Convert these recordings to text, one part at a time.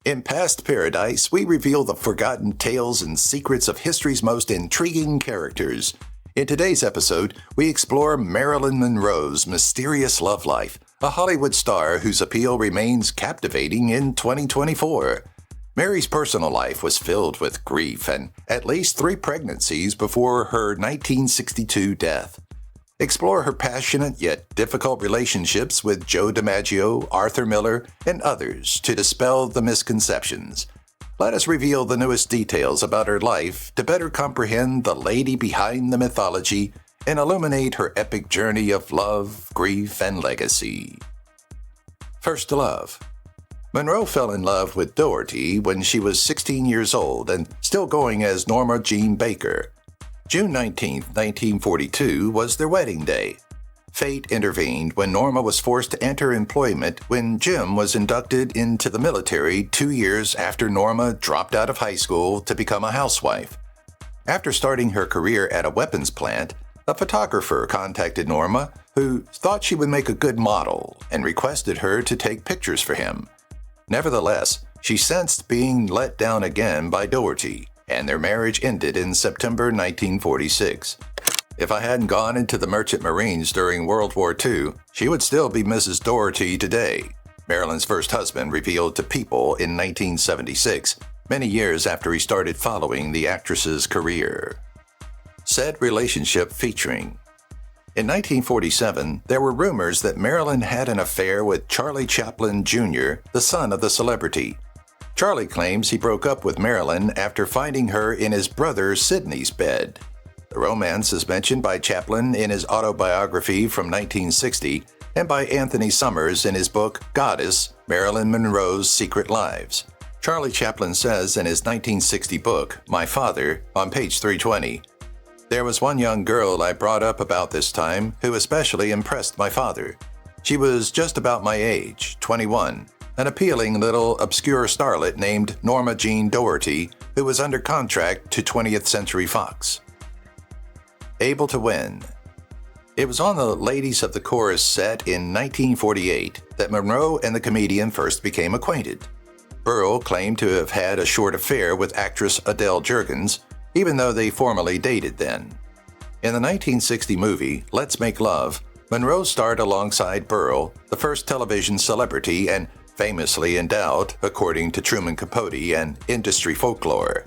In Past Paradise, we reveal the forgotten tales and secrets of history's most intriguing characters. In today's episode, we explore Marilyn Monroe's mysterious love life, a Hollywood star whose appeal remains captivating in 2024. Mary's personal life was filled with grief and at least 3 pregnancies before her 1962 death. Explore her passionate yet difficult relationships with Joe DiMaggio, Arthur Miller, and others to dispel the misconceptions. Let us reveal the newest details about her life to better comprehend the lady behind the mythology and illuminate her epic journey of love, grief, and legacy. First love. Monroe fell in love with Doherty when she was 16 years old and still going as Norma Jean Baker. June 19, 1942 was their wedding day. Fate intervened when Norma was forced to enter employment when Jim was inducted into the military 2 years after Norma dropped out of high school to become a housewife. After starting her career at a weapons plant, a photographer contacted Norma, who thought she would make a good model and requested her to take pictures for him. Nevertheless, she sensed being let down again by Doherty, and their marriage ended in September 1946. If I hadn't gone into the Merchant Marines during World War II, she would still be Mrs. Doherty today, Marilyn's first husband revealed to People in 1976, many years after he started following the actress's career. Said relationship featuring. In 1947, there were rumors that Marilyn had an affair with Charlie Chaplin Jr., the son of the celebrity. Charlie claims he broke up with Marilyn after finding her in his brother Sidney's bed. The romance is mentioned by Chaplin in his autobiography from 1960 and by Anthony Summers in his book Goddess, Marilyn Monroe's Secret Lives. Charlie Chaplin says in his 1960 book, My Father, on page 320, "There was one young girl I brought up about this time who especially impressed my father. She was just about my age, 21. An appealing little obscure starlet named Norma Jean Doherty, who was under contract to 20th Century Fox." Able to Win. It was on the Ladies of the Chorus set in 1948 that Monroe and the comedian first became acquainted. Burl claimed to have had a short affair with actress Adele Jurgens, even though they formally dated then. In the 1960 movie Let's Make Love, Monroe starred alongside Burl, the first television celebrity and famously endowed, according to Truman Capote and industry folklore.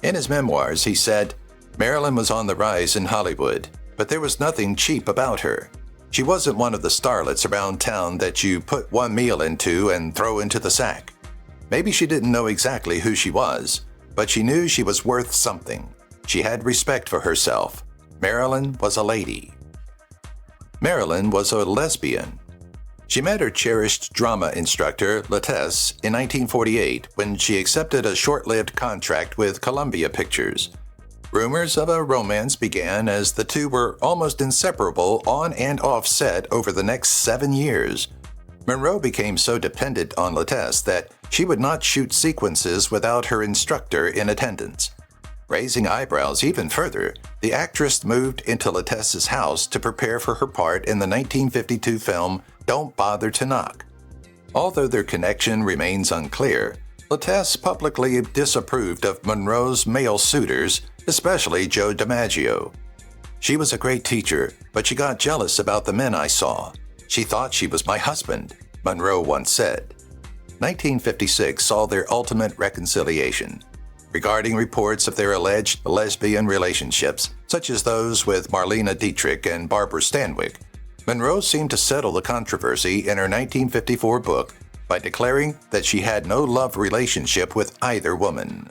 In his memoirs, he said, "Marilyn was on the rise in Hollywood, but there was nothing cheap about her. She wasn't one of the starlets around town that you put one meal into and throw into the sack. Maybe she didn't know exactly who she was, but she knew she was worth something. She had respect for herself. Marilyn was a lady." Marilyn was a lesbian. She met her cherished drama instructor, Lattès, in 1948 when she accepted a short-lived contract with Columbia Pictures. Rumors of a romance began as the two were almost inseparable on and off set over the next 7 years. Monroe became so dependent on Lattès that she would not shoot sequences without her instructor in attendance. Raising eyebrows even further, the actress moved into Lattès's house to prepare for her part in the 1952 film Don't Bother to Knock. Although their connection remains unclear, Lattès publicly disapproved of Monroe's male suitors, especially Joe DiMaggio. "She was a great teacher, but she got jealous about the men I saw. She thought she was my husband," Monroe once said. 1956 saw their ultimate reconciliation. Regarding reports of their alleged lesbian relationships, such as those with Marlene Dietrich and Barbara Stanwyck, Monroe seemed to settle the controversy in her 1954 book by declaring that she had no love relationship with either woman.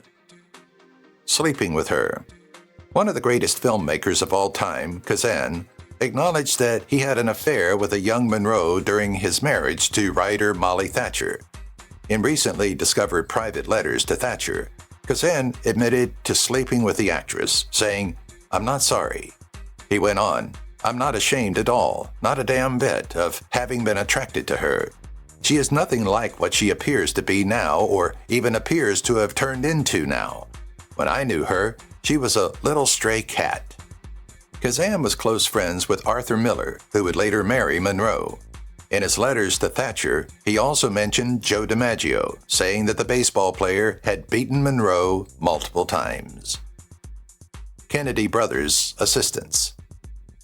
Sleeping with her. One of the greatest filmmakers of all time, Kazan, acknowledged that he had an affair with a young Monroe during his marriage to writer Molly Thatcher. In recently discovered private letters to Thatcher, Kazan admitted to sleeping with the actress, saying, "I'm not sorry." He went on, "I'm not ashamed at all, not a damn bit, of having been attracted to her. She is nothing like what she appears to be now or even appears to have turned into now. When I knew her, she was a little stray cat." Kazan was close friends with Arthur Miller, who would later marry Monroe. In his letters to Thatcher, he also mentioned Joe DiMaggio, saying that the baseball player had beaten Monroe multiple times. Kennedy brothers' assistants.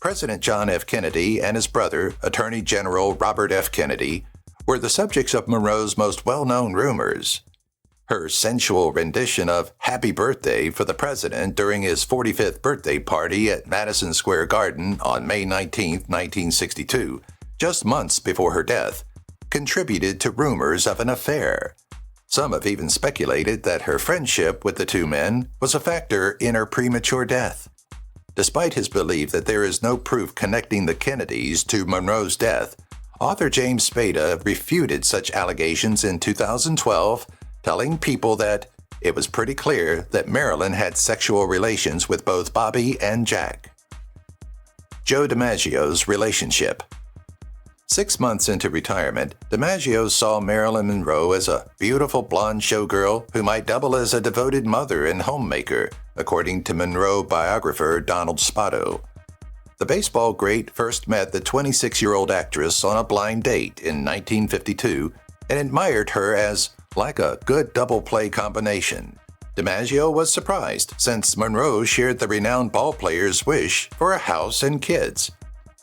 President John F. Kennedy and his brother, Attorney General Robert F. Kennedy, were the subjects of Monroe's most well-known rumors. Her sensual rendition of Happy Birthday for the President during his 45th birthday party at Madison Square Garden on May 19, 1962, just months before her death, contributed to rumors of an affair. Some have even speculated that her friendship with the two men was a factor in her premature death. Despite his belief that there is no proof connecting the Kennedys to Monroe's death, author James Spada refuted such allegations in 2012, telling people that it was pretty clear that Marilyn had sexual relations with both Bobby and Jack. Joe DiMaggio's relationship. 6 months into retirement, DiMaggio saw Marilyn Monroe as a beautiful blonde showgirl who might double as a devoted mother and homemaker, according to Monroe biographer Donald Spotto. The baseball great first met the 26-year-old actress on a blind date in 1952 and admired her as like a good double-play combination. DiMaggio was surprised since Monroe shared the renowned ballplayer's wish for a house and kids.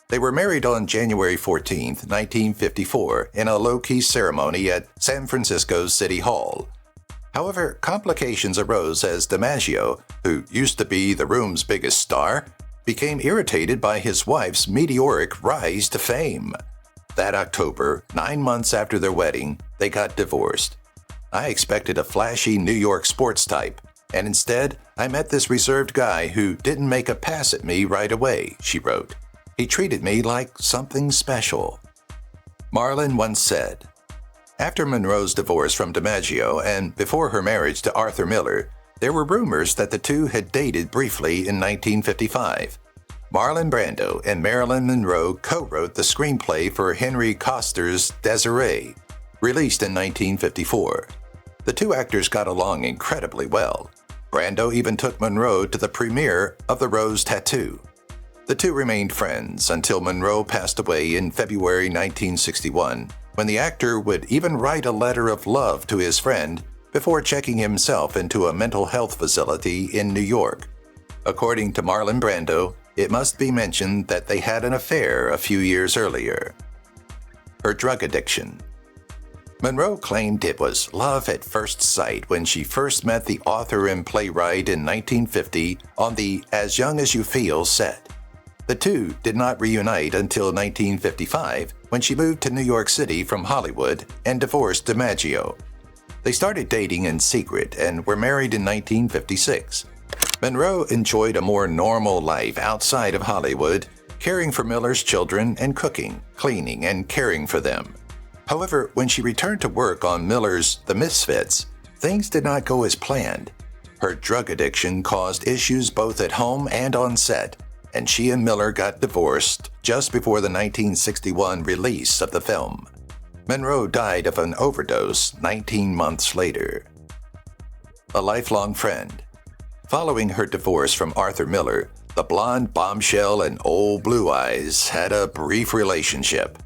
They were married on January 14, 1954, in a low-key ceremony at San Francisco's City Hall. However, complications arose as DiMaggio, who used to be the room's biggest star, became irritated by his wife's meteoric rise to fame. That October, 9 months after their wedding, they got divorced. I expected a flashy New York sports type, and instead, I met this reserved guy who didn't make a pass at me right away, she wrote. He treated me like something special. Marilyn once said, after Monroe's divorce from DiMaggio and before her marriage to Arthur Miller, there were rumors that the two had dated briefly in 1955. Marlon Brando and Marilyn Monroe co-wrote the screenplay for Henry Koster's Desiree, released in 1954. The two actors got along incredibly well. Brando even took Monroe to the premiere of The Rose Tattoo. The two remained friends until Monroe passed away in February 1961, when the actor would even write a letter of love to his friend before checking himself into a mental health facility in New York. According to Marlon Brando, it must be mentioned that they had an affair a few years earlier. Her drug addiction. Monroe claimed it was love at first sight when she first met the author and playwright in 1950 on the As Young as You Feel set. The two did not reunite until 1955, when she moved to New York City from Hollywood and divorced DiMaggio. They started dating in secret and were married in 1956. Monroe enjoyed a more normal life outside of Hollywood, caring for Miller's children and cooking, cleaning, and caring for them. However, when she returned to work on Miller's The Misfits, things did not go as planned. Her drug addiction caused issues both at home and on set, and she and Miller got divorced just before the 1961 release of the film. Monroe died of an overdose 19 months later. A lifelong friend. Following her divorce from Arthur Miller, the blonde bombshell and old blue eyes had a brief relationship.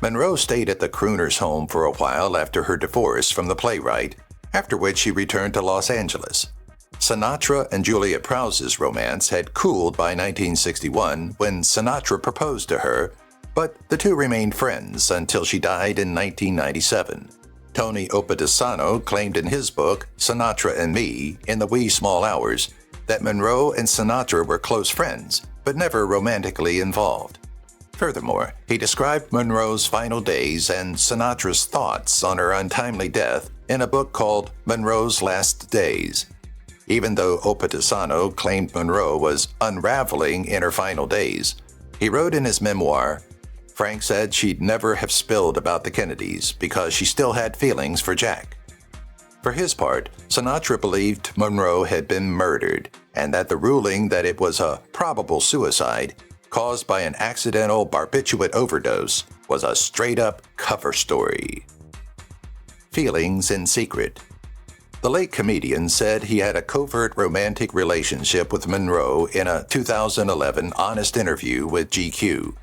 Monroe stayed at the crooner's home for a while after her divorce from the playwright, after which she returned to Los Angeles. Sinatra and Juliet Prowse's romance had cooled by 1961 when Sinatra proposed to her, but the two remained friends until she died in 1997. Tony Opedisano claimed in his book, Sinatra and Me, in the Wee Small Hours, that Monroe and Sinatra were close friends, but never romantically involved. Furthermore, he described Monroe's final days and Sinatra's thoughts on her untimely death in a book called Monroe's Last Days. Even though Opedisano claimed Monroe was unraveling in her final days, he wrote in his memoir, Frank said she'd never have spilled about the Kennedys because she still had feelings for Jack. For his part, Sinatra believed Monroe had been murdered and that the ruling that it was a probable suicide caused by an accidental barbiturate overdose was a straight-up cover story. Feelings in secret. The late comedian said he had a covert romantic relationship with Monroe in a 2011 honest interview with GQ.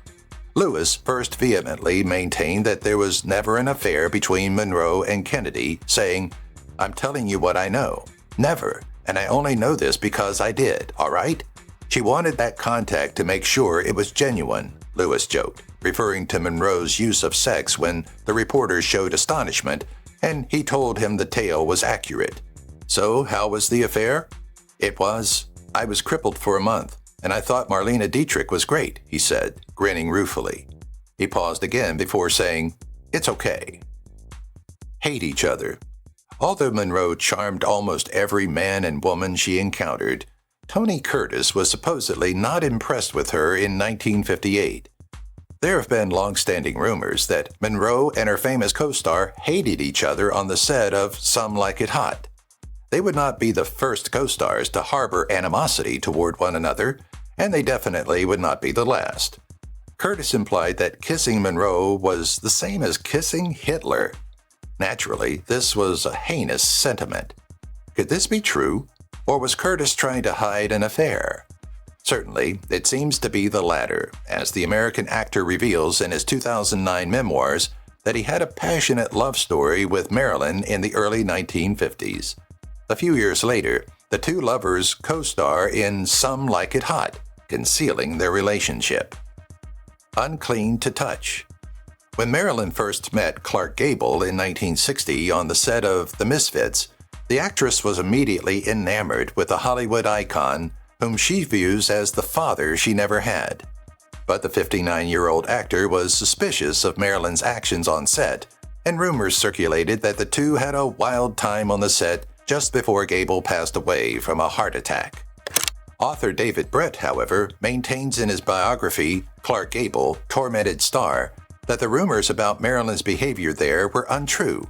Lewis first vehemently maintained that there was never an affair between Monroe and Kennedy, saying, "I'm telling you what I know. Never. And I only know this because I did, all right?" She wanted that contact to make sure it was genuine, Lewis joked, referring to Monroe's use of sex when the reporter showed astonishment, and he told him the tale was accurate. So, how was the affair? I was crippled for a month, and I thought Marlene Dietrich was great, he said, grinning ruefully. He paused again before saying, "It's okay." Hate each other. Although Monroe charmed almost every man and woman she encountered, Tony Curtis was supposedly not impressed with her in 1958. There have been long-standing rumors that Monroe and her famous co-star hated each other on the set of Some Like It Hot. They would not be the first co-stars to harbor animosity toward one another, and they definitely would not be the last. Curtis implied that kissing Monroe was the same as kissing Hitler. Naturally, this was a heinous sentiment. Could this be true, or was Curtis trying to hide an affair? Certainly, it seems to be the latter, as the American actor reveals in his 2009 memoirs that he had a passionate love story with Marilyn in the early 1950s. A few years later, the two lovers co-star in Some Like It Hot, concealing their relationship. Unclean to touch. When Marilyn first met Clark Gable in 1960 on the set of The Misfits, the actress was immediately enamored with the Hollywood icon whom she views as the father she never had. But the 59-year-old actor was suspicious of Marilyn's actions on set, and rumors circulated that the two had a wild time on the set just before Gable passed away from a heart attack. Author David Brett, however, maintains in his biography, Clark Gable, Tormented Star, that the rumors about Marilyn's behavior there were untrue.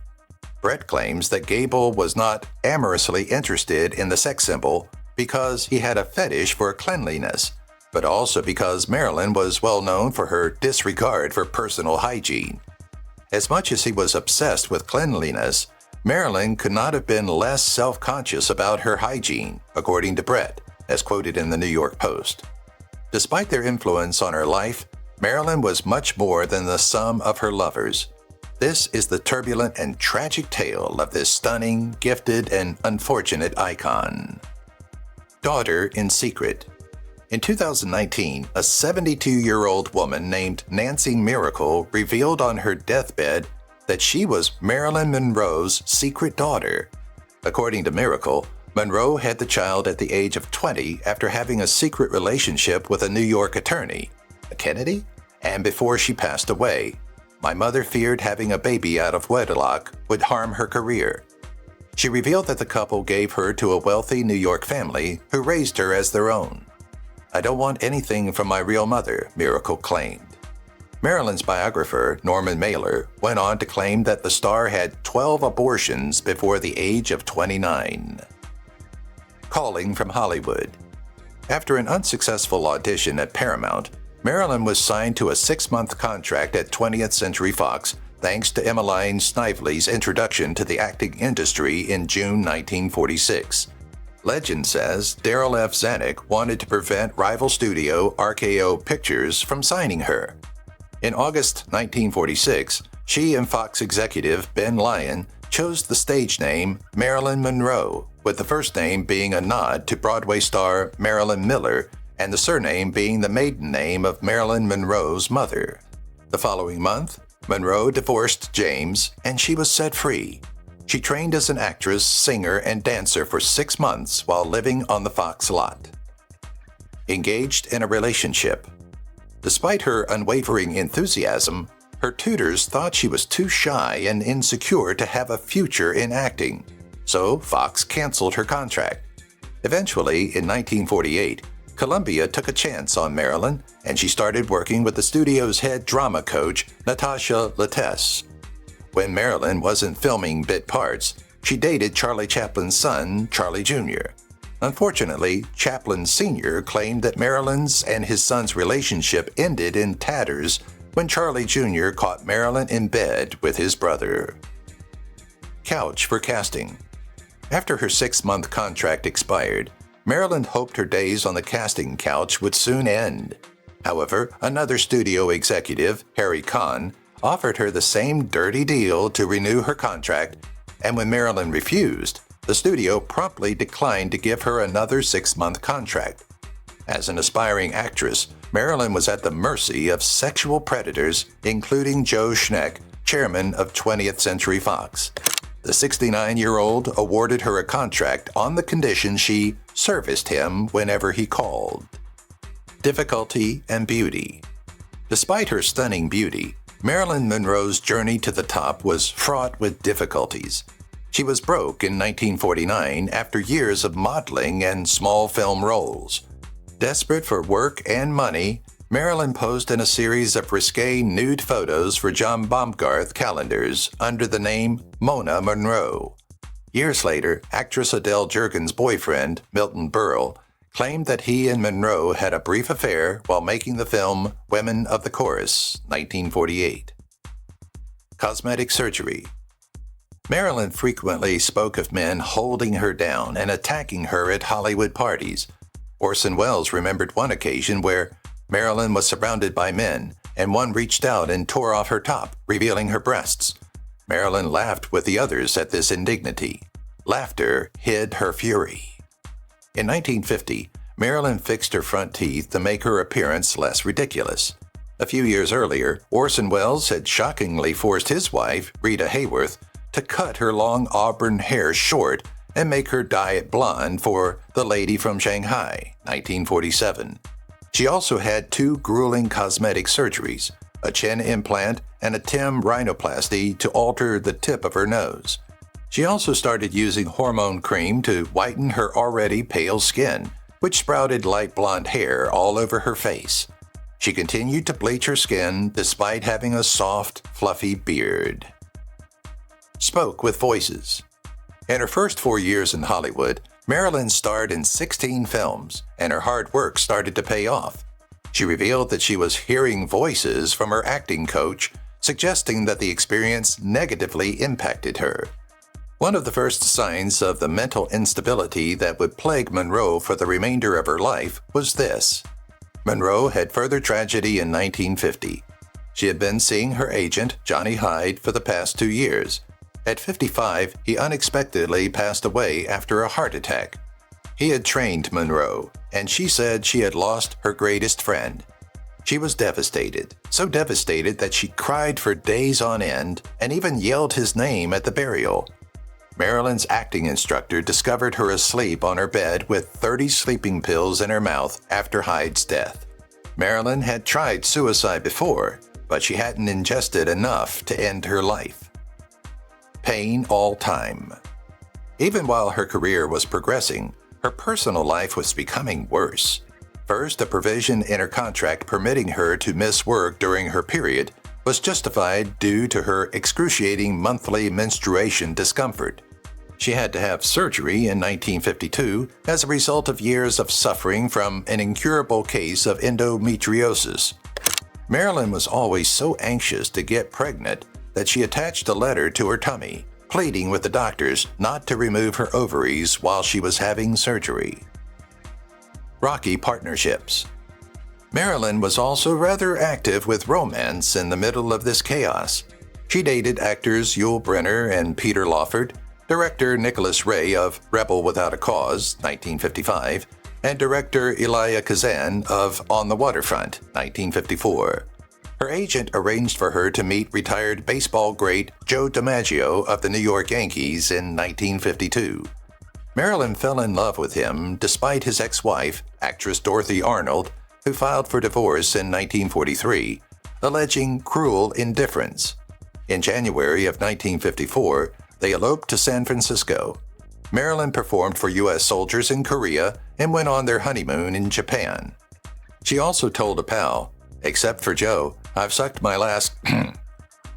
Brett claims that Gable was not amorously interested in the sex symbol because he had a fetish for cleanliness, but also because Marilyn was well known for her disregard for personal hygiene. As much as he was obsessed with cleanliness, Marilyn could not have been less self-conscious about her hygiene, according to Brett, as quoted in the New York Post. Despite their influence on her life, Marilyn was much more than the sum of her lovers. This is the turbulent and tragic tale of this stunning, gifted, and unfortunate icon. Daughter in secret. In 2019, a 72-year-old woman named Nancy Miracle revealed on her deathbed that she was Marilyn Monroe's secret daughter. According to Miracle, Monroe had the child at the age of 20 after having a secret relationship with a New York attorney, a Kennedy, and before she passed away. "My mother feared having a baby out of wedlock would harm her career." She revealed that the couple gave her to a wealthy New York family who raised her as their own. "I don't want anything from my real mother," Miracle claimed. Marilyn's biographer, Norman Mailer, went on to claim that the star had 12 abortions before the age of 29. Calling from Hollywood. After an unsuccessful audition at Paramount, Marilyn was signed to a 6-month contract at 20th Century Fox thanks to Emmeline Snively's introduction to the acting industry in June 1946. Legend says Daryl F. Zanuck wanted to prevent rival studio RKO Pictures from signing her. In August 1946, she and Fox executive Ben Lyon chose the stage name Marilyn Monroe, with the first name being a nod to Broadway star Marilyn Miller and the surname being the maiden name of Marilyn Monroe's mother. The following month, Monroe divorced James and she was set free. She trained as an actress, singer, and dancer for 6 months while living on the Fox lot. Engaged in a relationship. Despite her unwavering enthusiasm, her tutors thought she was too shy and insecure to have a future in acting, so Fox canceled her contract. Eventually, in 1948, Columbia took a chance on Marilyn, and she started working with the studio's head drama coach, Natasha Lattès. When Marilyn wasn't filming bit parts, she dated Charlie Chaplin's son, Charlie Jr. Unfortunately, Chaplin Sr. claimed that Marilyn's and his son's relationship ended in tatters when Charlie Jr. caught Marilyn in bed with his brother. Couch for casting. After her 6-month contract expired, Marilyn hoped her days on the casting couch would soon end. However, another studio executive, Harry Kahn, offered her the same dirty deal to renew her contract, and when Marilyn refused, the studio promptly declined to give her another 6-month contract. As an aspiring actress, Marilyn was at the mercy of sexual predators, including Joe Schneck, chairman of 20th Century Fox. The 69-year-old awarded her a contract on the condition she serviced him whenever he called. Difficulty and beauty. Despite her stunning beauty, Marilyn Monroe's journey to the top was fraught with difficulties. She was broke in 1949 after years of modeling and small film roles. Desperate for work and money, Marilyn posed in a series of risque nude photos for John Baumgarth calendars under the name Mona Monroe. Years later, actress Adele Jurgen's boyfriend, Milton Berle, claimed that he and Monroe had a brief affair while making the film Women of the Chorus, 1948. Cosmetic surgery. Marilyn frequently spoke of men holding her down and attacking her at Hollywood parties. Orson Welles remembered one occasion where Marilyn was surrounded by men, and one reached out and tore off her top, revealing her breasts. Marilyn laughed with the others at this indignity. Laughter hid her fury. In 1950, Marilyn fixed her front teeth to make her appearance less ridiculous. A few years earlier, Orson Welles had shockingly forced his wife, Rita Hayworth, to cut her long auburn hair short and make her dye it blonde for The Lady from Shanghai, 1947. She also had 2 grueling cosmetic surgeries, a chin implant and a Tim rhinoplasty to alter the tip of her nose. She also started using hormone cream to whiten her already pale skin, which sprouted light blonde hair all over her face. She continued to bleach her skin despite having a soft, fluffy beard. Spoke with voices. In her first 4 years in Hollywood, Marilyn starred in 16 films, and her hard work started to pay off. She revealed that she was hearing voices from her acting coach, suggesting that the experience negatively impacted her. One of the first signs of the mental instability that would plague Monroe for the remainder of her life was this. Monroe had further tragedy in 1950. She had been seeing her agent, Johnny Hyde, for the past 2 years. At 55, he unexpectedly passed away after a heart attack. He had trained Monroe, and she said she had lost her greatest friend. She was devastated, so devastated that she cried for days on end and even yelled his name at the burial. Marilyn's acting instructor discovered her asleep on her bed with 30 sleeping pills in her mouth after Hyde's death. Marilyn had tried suicide before, but she hadn't ingested enough to end her life. Pain all time. Even while her career was progressing, her personal life was becoming worse. First, a provision in her contract permitting her to miss work during her period was justified due to her excruciating monthly menstruation discomfort. She had to have surgery in 1952 as a result of years of suffering from an incurable case of endometriosis. Marilyn was always so anxious to get pregnant that she attached a letter to her tummy, pleading with the doctors not to remove her ovaries while she was having surgery. Rocky partnerships. Marilyn was also rather active with romance in the middle of this chaos. She dated actors Yul Brynner and Peter Lawford, director Nicholas Ray of Rebel Without a Cause, 1955, and director Elia Kazan of On the Waterfront, 1954. Her agent arranged for her to meet retired baseball great Joe DiMaggio of the New York Yankees in 1952. Marilyn fell in love with him despite his ex-wife, actress Dorothy Arnold, who filed for divorce in 1943, alleging cruel indifference. In January of 1954, they eloped to San Francisco. Marilyn performed for U.S. soldiers in Korea and went on their honeymoon in Japan. She also told a pal, "Except for Joe, I've sucked my last..."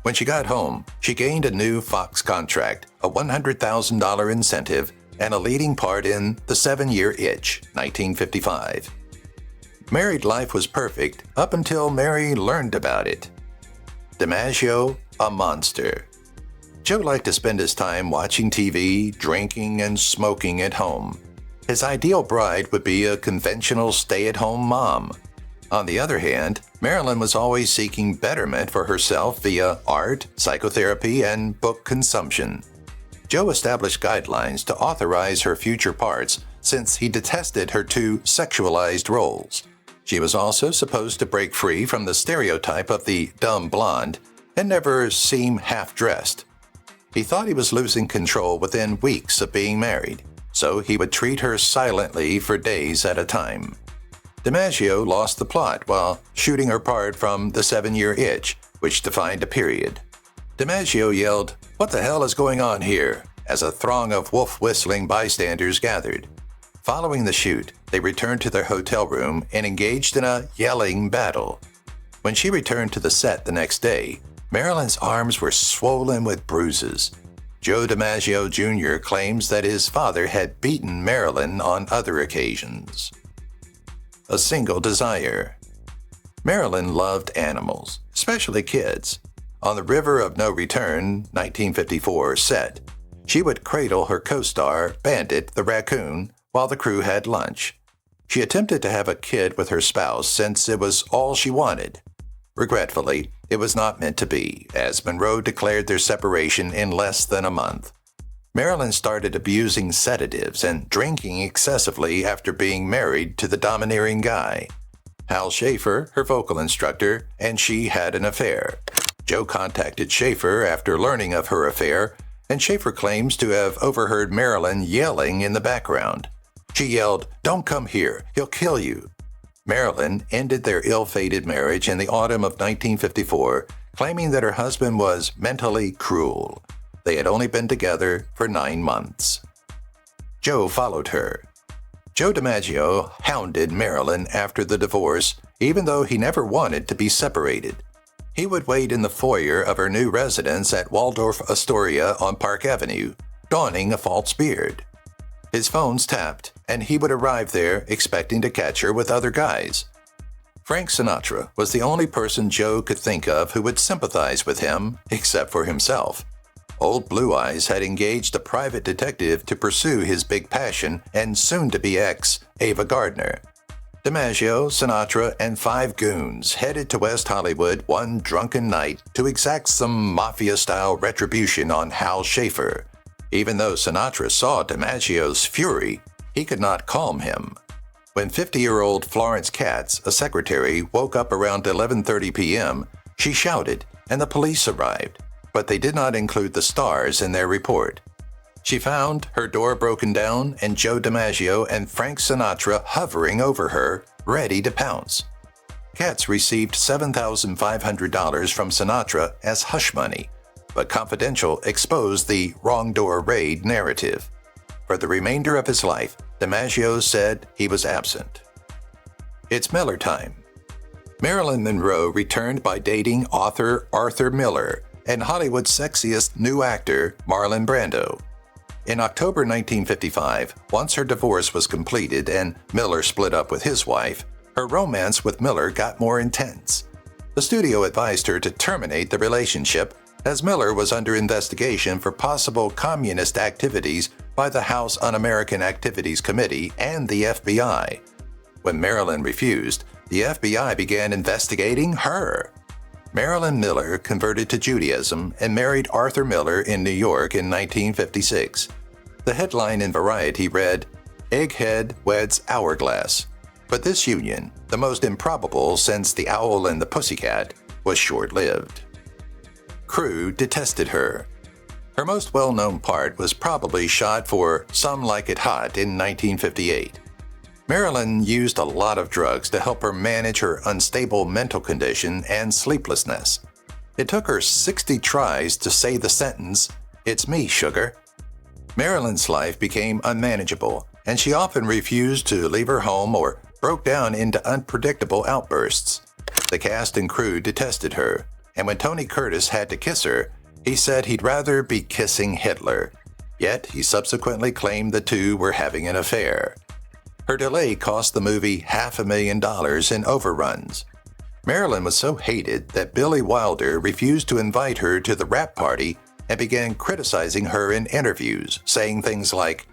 When she got home, she gained a new Fox contract, a $100,000 incentive, and a leading part in The 7-Year Itch, 1955. Married life was perfect up until Mary learned about it. DiMaggio, a monster. Joe liked to spend his time watching TV, drinking, and smoking at home. His ideal bride would be a conventional stay-at-home mom. On the other hand, Marilyn was always seeking betterment for herself via art, psychotherapy, and book consumption. Joe established guidelines to authorize her future parts since he detested her too sexualized roles. She was also supposed to break free from the stereotype of the dumb blonde and never seem half-dressed. He thought he was losing control within weeks of being married, so he would treat her silently for days at a time. DiMaggio lost the plot while shooting her part from The 7-Year Itch, which defined a period. DiMaggio yelled, "What the hell is going on here?" as a throng of wolf-whistling bystanders gathered. Following the shoot, they returned to their hotel room and engaged in a yelling battle. When she returned to the set the next day, Marilyn's arms were swollen with bruises. Joe DiMaggio Jr. claims that his father had beaten Marilyn on other occasions. A single desire. Marilyn loved animals, especially kids. On the River of No Return, 1954 set, she would cradle her co-star, Bandit the raccoon, while the crew had lunch. She attempted to have a kid with her spouse since it was all she wanted. Regretfully, it was not meant to be, as Monroe declared their separation in less than a month. Marilyn started abusing sedatives and drinking excessively after being married to the domineering guy. Hal Schaefer, her vocal instructor, and she had an affair. Joe contacted Schaefer after learning of her affair, and Schaefer claims to have overheard Marilyn yelling in the background. She yelled, "Don't come here, he'll kill you." Marilyn ended their ill-fated marriage in the autumn of 1954, claiming that her husband was mentally cruel. They had only been together for 9 months. Joe followed her. Joe DiMaggio hounded Marilyn after the divorce, even though he never wanted to be separated. He would wait in the foyer of her new residence at Waldorf Astoria on Park Avenue, donning a false beard. His phones tapped, and he would arrive there expecting to catch her with other guys. Frank Sinatra was the only person Joe could think of who would sympathize with him, except for himself. Old Blue Eyes had engaged a private detective to pursue his big passion and soon-to-be ex, Ava Gardner. DiMaggio, Sinatra, and 5 goons headed to West Hollywood one drunken night to exact some mafia-style retribution on Hal Schaefer. Even though Sinatra saw DiMaggio's fury, he could not calm him. When 50-year-old Florence Katz, a secretary, woke up around 11:30 p.m., she shouted, and the police arrived, but they did not include the stars in their report. She found her door broken down and Joe DiMaggio and Frank Sinatra hovering over her, ready to pounce. Katz received $7,500 from Sinatra as hush money, but Confidential exposed the wrong door raid narrative. For the remainder of his life, DiMaggio said he was absent. It's Miller time. Marilyn Monroe returned by dating author Arthur Miller and Hollywood's sexiest new actor Marlon Brando. In October 1955, once her divorce was completed and Miller split up with his wife, her romance with Miller got more intense. The studio advised her to terminate the relationship as Miller was under investigation for possible communist activities by the House Un-American Activities Committee and the FBI. When Marilyn refused, the FBI began investigating her. Marilyn Miller converted to Judaism and married Arthur Miller in New York in 1956. The headline in Variety read, "Egghead weds hourglass." But this union, the most improbable since The Owl and the Pussycat, was short-lived. Crew detested her. Her most well-known part was probably shot for Some Like It Hot in 1958. Marilyn used a lot of drugs to help her manage her unstable mental condition and sleeplessness. It took her 60 tries to say the sentence, "It's me, sugar." Marilyn's life became unmanageable, and she often refused to leave her home or broke down into unpredictable outbursts. The cast and crew detested her, and when Tony Curtis had to kiss her, he said he'd rather be kissing Hitler. Yet he subsequently claimed the two were having an affair. Her delay cost the movie $500,000 in overruns. Marilyn was so hated that Billy Wilder refused to invite her to the wrap party and began criticizing her in interviews, saying things like,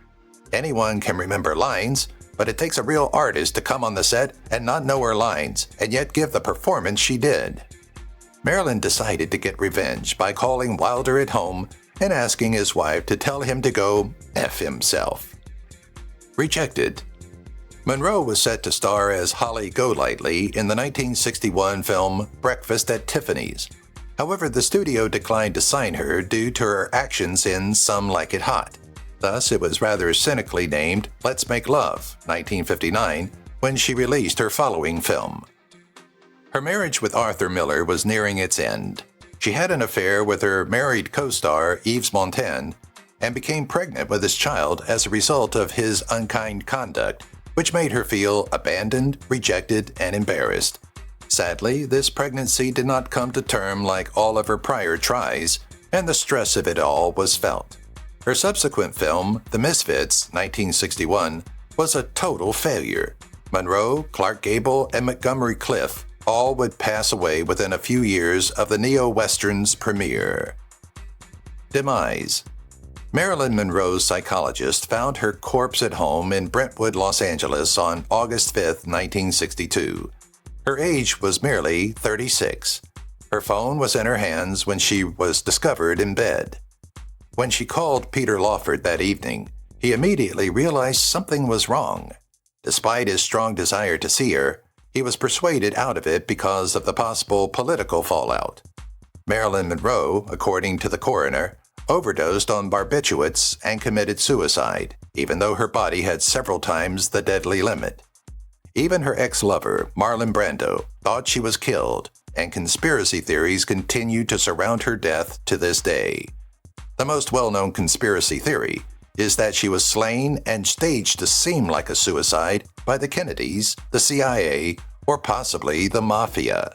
"Anyone can remember lines, but it takes a real artist to come on the set and not know her lines, and yet give the performance she did. Marilyn decided to get revenge by calling Wilder at home and asking his wife to tell him to go F himself. Rejected. Monroe was set to star as Holly Golightly in the 1961 film Breakfast at Tiffany's. However, the studio declined to sign her due to her actions in Some Like It Hot. Thus, it was rather cynically named Let's Make Love, 1959, when she released her following film. Her marriage with Arthur Miller was nearing its end. She had an affair with her married co-star Yves Montand and became pregnant with his child as a result of his unkind conduct, which made her feel abandoned, rejected, and embarrassed. Sadly, this pregnancy did not come to term like all of her prior tries, and the stress of it all was felt. Her subsequent film, The Misfits, 1961, was a total failure. Monroe, Clark Gable, and Montgomery Clift all would pass away within a few years of the neo-western's premiere. Demise. Marilyn Monroe's psychologist found her corpse at home in Brentwood, Los Angeles on August 5, 1962. Her age was merely 36. Her phone was in her hands when she was discovered in bed. When she called Peter Lawford that evening, he immediately realized something was wrong. Despite his strong desire to see her, he was persuaded out of it because of the possible political fallout. Marilyn Monroe, according to the coroner, overdosed on barbiturates and committed suicide, even though her body had several times the deadly limit. Even her ex-lover, Marlon Brando, thought she was killed, and conspiracy theories continue to surround her death to this day. The most well-known conspiracy theory is that she was slain and staged to seem like a suicide by the Kennedys, the CIA, or possibly the Mafia.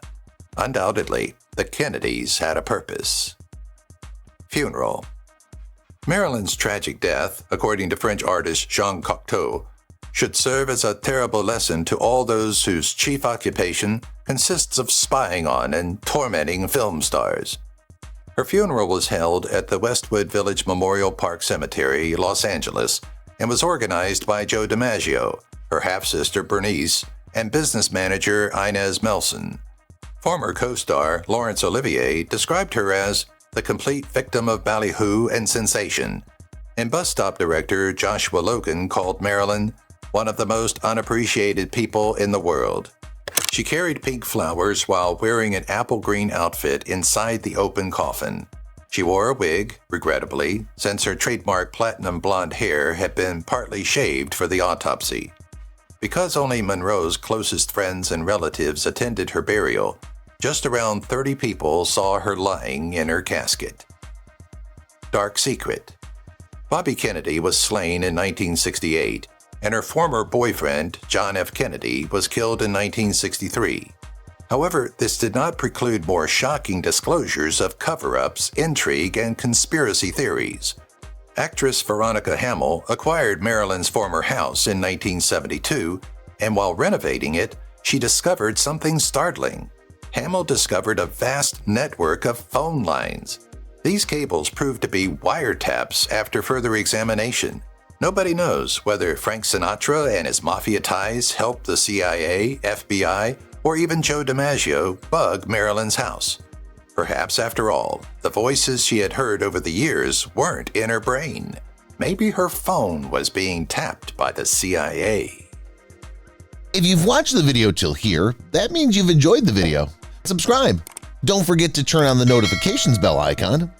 Undoubtedly, the Kennedys had a purpose. Funeral. Marilyn's tragic death, according to French artist Jean Cocteau, should serve as a terrible lesson to all those whose chief occupation consists of spying on and tormenting film stars. Her funeral was held at the Westwood Village Memorial Park Cemetery, Los Angeles, and was organized by Joe DiMaggio, her half-sister Bernice, and business manager Inez Melson. Former co-star Laurence Olivier described her as the complete victim of ballyhoo and sensation, and bus stop director Joshua Logan called Marilyn one of the most unappreciated people in the world. She carried pink flowers while wearing an apple green outfit inside the open coffin. She wore a wig, regrettably, since her trademark platinum blonde hair had been partly shaved for the autopsy. Because only Monroe's closest friends and relatives attended her burial, just around 30 people saw her lying in her casket. Dark secret. Bobby Kennedy was slain in 1968, and her former boyfriend, John F. Kennedy, was killed in 1963. However, this did not preclude more shocking disclosures of cover-ups, intrigue, and conspiracy theories. Actress Veronica Hamill acquired Marilyn's former house in 1972, and while renovating it, she discovered something startling. Hamill discovered a vast network of phone lines. These cables proved to be wiretaps after further examination. Nobody knows whether Frank Sinatra and his mafia ties helped the CIA, FBI, or even Joe DiMaggio bug Marilyn's house. Perhaps, after all, the voices she had heard over the years weren't in her brain. Maybe her phone was being tapped by the CIA. If you've watched the video till here, that means you've enjoyed the video. Subscribe. Don't forget to turn on the notifications bell icon